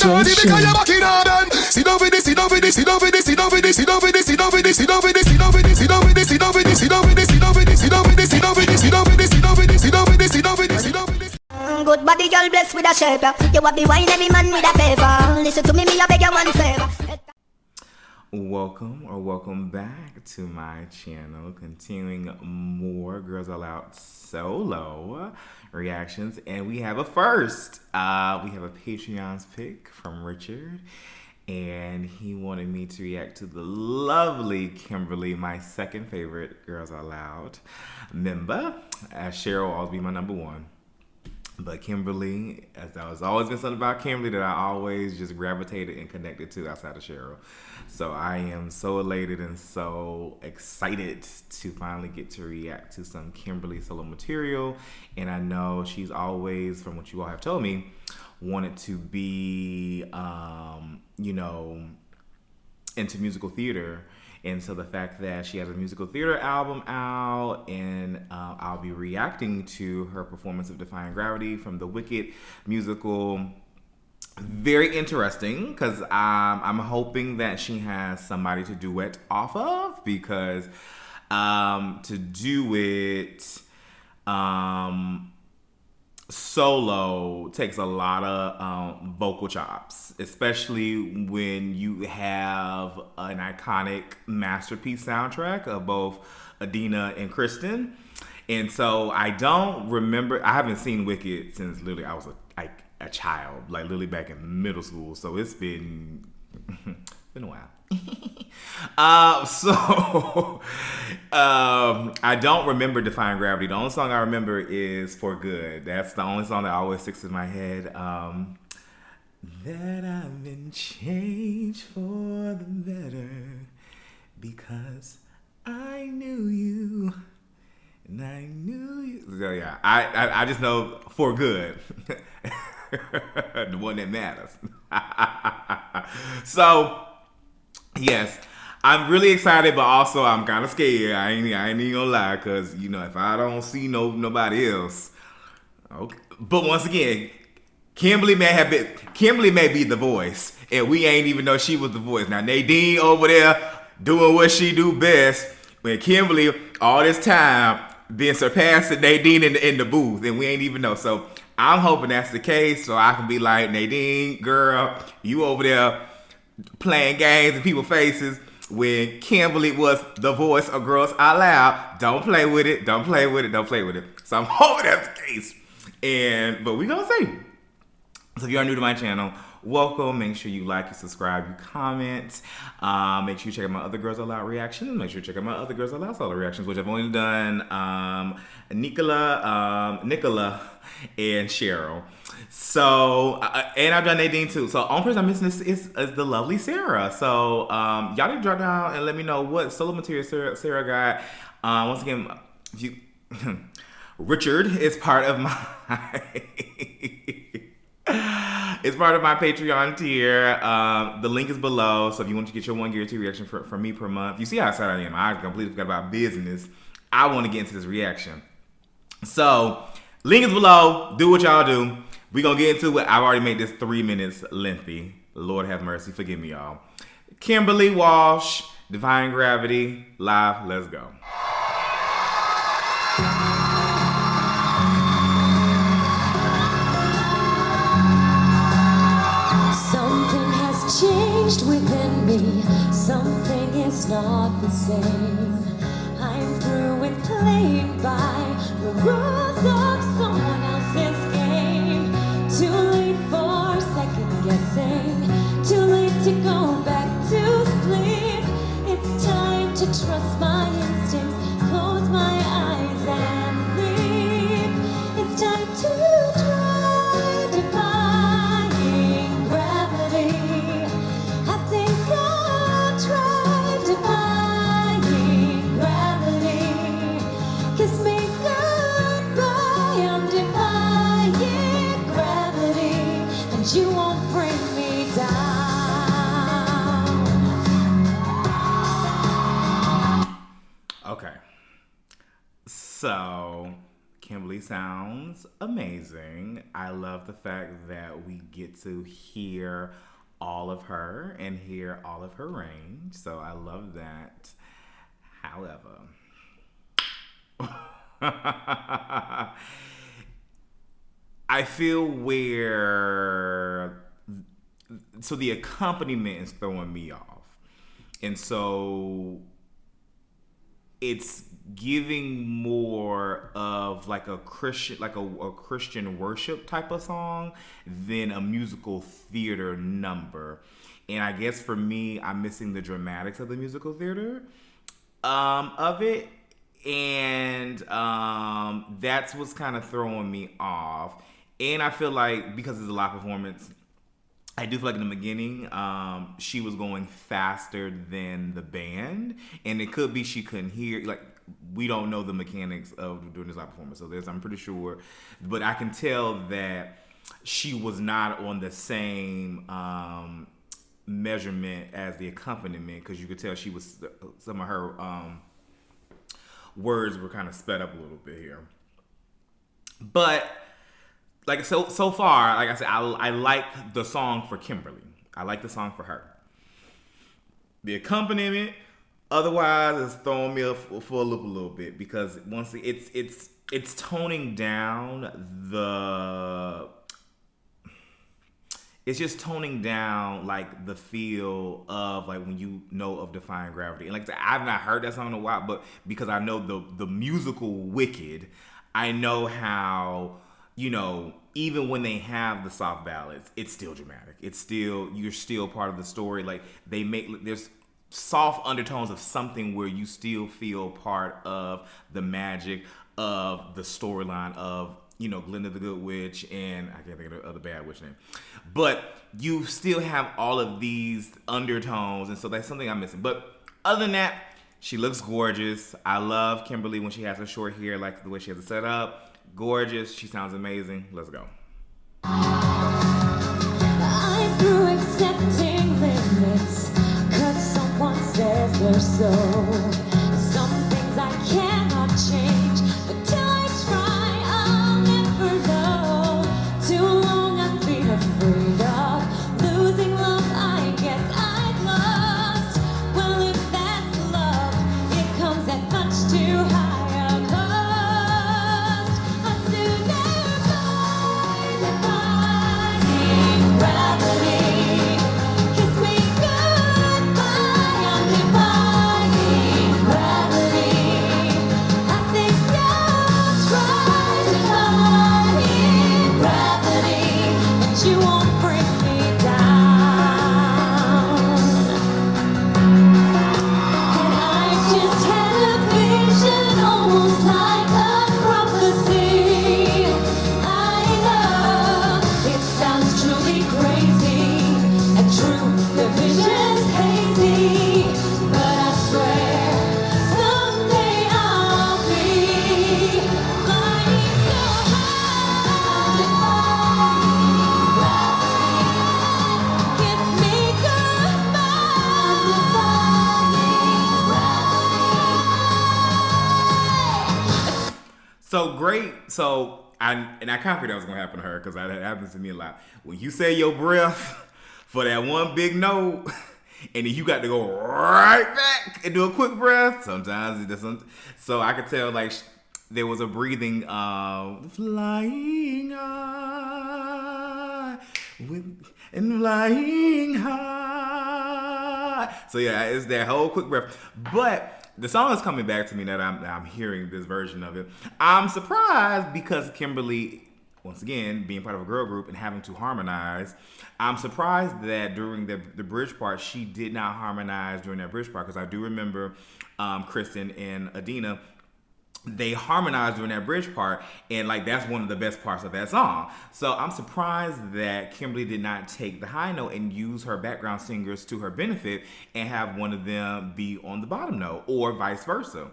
Good body girl blessed with a shape. You have the wine, every man with a favor. Listen to me, I beg you one favor. Welcome back to my channel, continuing more Girls All Out solo reactions, and we have a first. We have a Patreon's pick from Richard, and he wanted me to react to the lovely Kimberley, my second favorite Girls All Out member. Cheryl will always be my number one. But Kimberley, as there's always been something about Kimberley that I always just gravitated and connected to outside of Cheryl. So I am so elated and so excited to finally get to react to some Kimberley solo material. And I know she's always, from what you all have told me, wanted to be, into musical theater. And so the fact that she has a musical theater album out, and I'll be reacting to her performance of Defying Gravity from the Wicked musical. Very interesting, because I'm hoping that she has somebody to duet off of, because to do it solo takes a lot of vocal chops, especially when you have an iconic masterpiece soundtrack of both Adina and Kristen. And so I don't remember, I haven't seen Wicked since literally I was a child, like literally back in middle school. So it's been a while. I don't remember Defying Gravity. The only song I remember is For Good. That's the only song that always sticks in my head. That I've been changed for the better because I knew you and I knew you. So yeah, I just know For Good. The one that matters. So yes, I'm really excited, but also I'm kind of scared. I ain't even gonna lie, because if I don't see nobody else, okay. But once again, Kimberley may be the voice, and we ain't even know she was the voice. Now Nadine over there doing what she do best, when Kimberley all this time been surpassing Nadine in the booth, and we ain't even know. So I'm hoping that's the case, so I can be like, Nadine, girl, you over there playing games in people's faces when Kimberley was the voice of Girls Out Loud. Don't play with it. Don't play with it. Don't play with it. So I'm hoping that's the case. But we gonna see. So if you are new to my channel, welcome. Make sure you like, you subscribe, you comment. Make sure you check out my other Girls Out Loud reactions. Make sure you check out my other Girls Out Loud solo reactions, which I've only done Nicola, and Cheryl. So, and I've done Nadine too. So, only person I'm missing is the lovely Sarah. So, y'all need to drop down and let me know what solo material Sarah got. Once again, Richard is part of my it's part of my Patreon tier. The link is below. So if you want to get your one guaranteed reaction from me per month, you see how excited I am. I completely forgot about business. I want to get into this reaction. So link is below. Do what y'all do. We're going to get into it. I've already made this 3 minutes lengthy. Lord have mercy. Forgive me, y'all. Kimberley, Walsh, Defying Gravity, live. Let's go. Something has changed within me. Something is not the same. I'm through with playing by the rules of someone else's game. Too late for second guessing. Too late to go back to sleep. It's time to trust my instincts. Close my eyes and leave. It's time to try defying gravity. I think I'll try defying gravity. Kiss me goodbye. I'm defying gravity, and you won't bring me down. Okay. So Kimberley sounds amazing. I love the fact that we get to hear all of her and hear all of her range. So I love that. However, I feel where the accompaniment is throwing me off. And so it's giving more of like a Christian worship type of song than a musical theater number. And I guess for me, I'm missing the dramatics of the musical theater of it. And that's what's kind of throwing me off. And I feel like because it's a live performance, I do feel like in the beginning, she was going faster than the band, and it could be she couldn't hear. Like, we don't know the mechanics of doing this live performance, so I'm pretty sure, but I can tell that she was not on the same measurement as the accompaniment, because you could tell she was, some of her words were kind of sped up a little bit here, but. Like, so far, like I said, I like the song for Kimberley. I like the song for her. The accompaniment, otherwise, is throwing me for a loop a little bit, because once it's toning down it's just toning down like the feel of like when you know of Defying Gravity. And like I said, I've not heard that song in a while, but because I know the musical Wicked, I know how. You know, even when they have the soft ballads, it's still dramatic. You're still part of the story. Like, there's soft undertones of something where you still feel part of the magic of the storyline of, you know, Glinda the Good Witch, and I can't think of the other bad witch name. But you still have all of these undertones, and so that's something I'm missing. But other than that, she looks gorgeous. I love Kimberley when she has her short hair, like the way she has it set up. Gorgeous. She sounds amazing. Let's go. I'm through accepting limits, 'cause someone says they're so. Some things I cannot change, but till I try, I'll never know. Too long I've been afraid of losing love. I guess I've lost. Well, if that's love, it comes at much too high a cost. I'm soon defying gravity. Kiss me goodbye. I'm defying gravity. I think you'll try defying gravity, and you won't bring me down. And I just had a vision, almost like a prophecy. I know it sounds truly crazy, and true, the vision's hazy, but I swear someday I'll be flying so high. Defying gravity. Kiss me goodbye. Defying gravity. So great. So I kind of figured that was gonna happen to her, because that happens to me a lot. When you say your breath for that one big note, and then you got to go right back and do a quick breath. Sometimes it doesn't. So I could tell like there was a breathing flying high and flying high. So yeah, it's that whole quick breath. But the song is coming back to me that I'm hearing this version of it. I'm surprised because Kimberley, once again, being part of a girl group and having to harmonize, I'm surprised that during the bridge part, she did not harmonize during that bridge part, because I do remember Kristen and Adina, they harmonized during that bridge part, and like that's one of the best parts of that song. So I'm surprised that Kimberley did not take the high note and use her background singers to her benefit and have one of them be on the bottom note, or vice versa.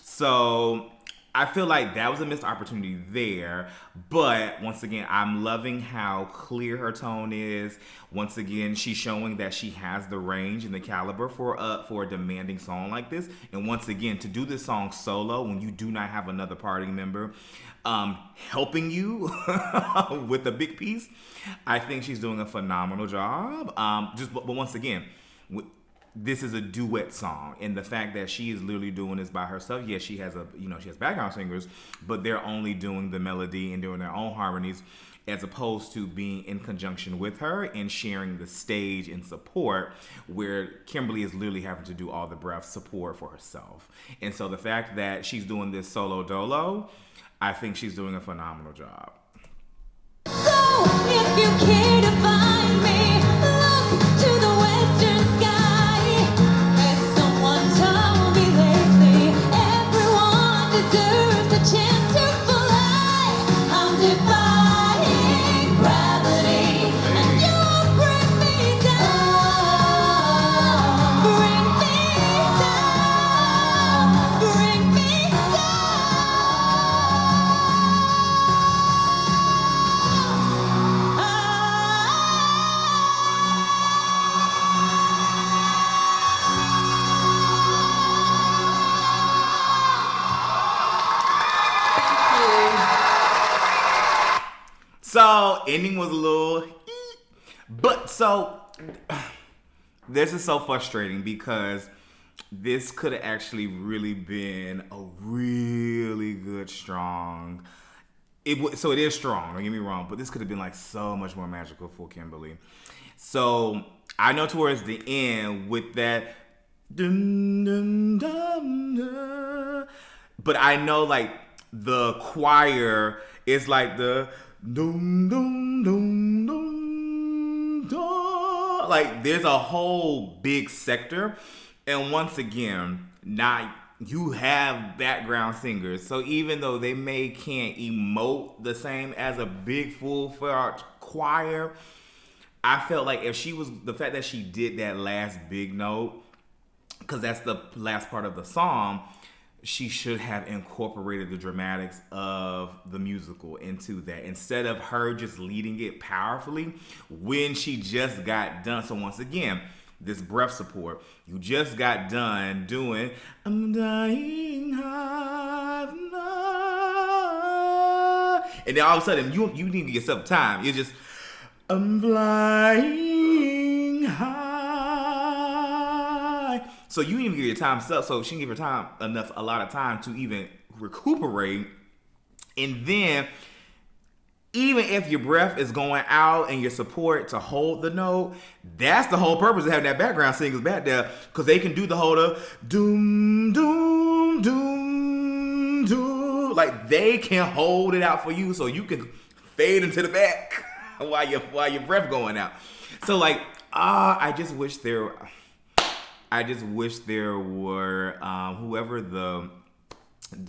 So I feel like that was a missed opportunity there. But once again, I'm loving how clear her tone is. Once again, she's showing that she has the range and the caliber for a demanding song like this. And once again, to do this song solo when you do not have another party member helping you with a big piece, I think she's doing a phenomenal job. But once again, this is a duet song, and the fact that she is literally doing this by herself. Yes, she has she has background singers, but they're only doing the melody and doing their own harmonies, as opposed to being in conjunction with her and sharing the stage and support, where Kimberley is literally having to do all the breath support for herself. And so the fact that she's doing this solo dolo, I think she's doing a phenomenal job. So if you care to find me, look to the western sky. As someone told me lately, everyone deserves a chance to fly. I'm defying gravity, and you bring me down, bring me down, bring me down. So, ending was a little, but so, this is so frustrating because this could have actually really been a really good, strong, it is strong, don't get me wrong, but this could have been like so much more magical for Kimberley. So, I know towards the end with that, dun, dun, dun, dun, but I know like the choir is like the dum dum dum dum dum. Like there's a whole big sector, and once again, not you have background singers, so even though they can't emote the same as a big full-fledged choir, I felt like if she was the fact that she did that last big note, because that's the last part of the song, she should have incorporated the dramatics of the musical into that instead of her just leading it powerfully when she just got done. So once again, this breath support, you just got done doing I'm dying high, and then all of a sudden you need to give yourself time. You're just I'm flying high. So you didn't even give your time stuff, so she didn't give her a lot of time to even recuperate. And then, even if your breath is going out and your support to hold the note, that's the whole purpose of having that background singers back there, because they can do the whole doom, doom, doom, doom. Like they can hold it out for you, so you can fade into the back while your breath going out. So like, I just wish there were whoever the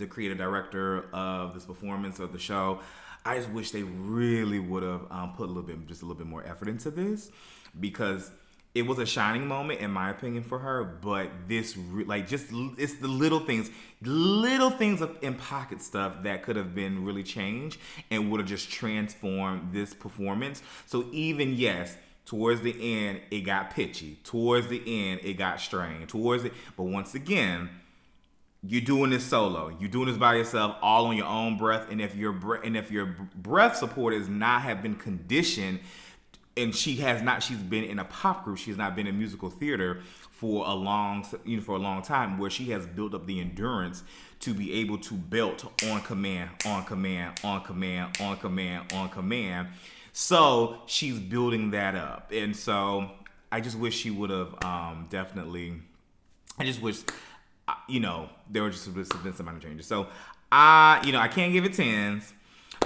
creative director of this performance of the show. I just wish they really would have put a little bit more effort into this, because it was a shining moment in my opinion for her. But this it's the little things in pocket stuff that could have been really changed and would have just transformed this performance. So even towards the end, it got pitchy. Towards the end, it got strained. But once again, you're doing this solo. You're doing this by yourself, all on your own breath. And if your breath support has not have been conditioned, and she's been in a pop group. She's not been in musical theater for a long time, where she has built up the endurance to be able to belt on command, on command, on command, on command, on command. So she's building that up. And so I just wish she would have I just wish, there were just been some minor changes. So I can't give it 10s,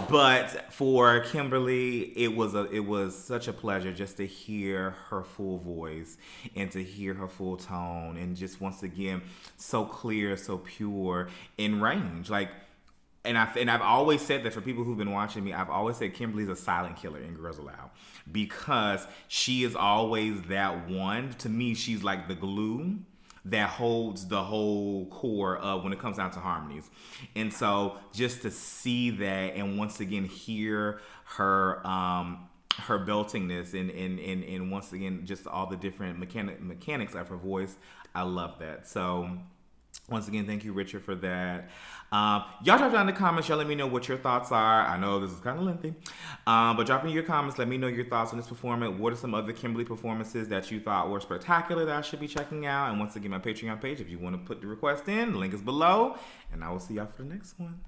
but for Kimberley, it was such a pleasure just to hear her full voice and to hear her full tone, and just once again, so clear, so pure in range. And I've always said that for people who've been watching me, I've always said Kimberly's a silent killer in Girls Aloud, because she is always that one. To me, she's like the glue that holds the whole core of when it comes down to harmonies. And so just to see that and once again hear her her beltingness and once again just all the different mechanics of her voice, I love that. So once again, thank you, Richard, for that. Y'all drop down in the comments. Y'all let me know what your thoughts are. I know this is kind of lengthy, but drop in your comments. Let me know your thoughts on this performance. What are some other Kimberley performances that you thought were spectacular that I should be checking out? And once again, my Patreon page, if you want to put the request in, the link is below. And I will see y'all for the next one.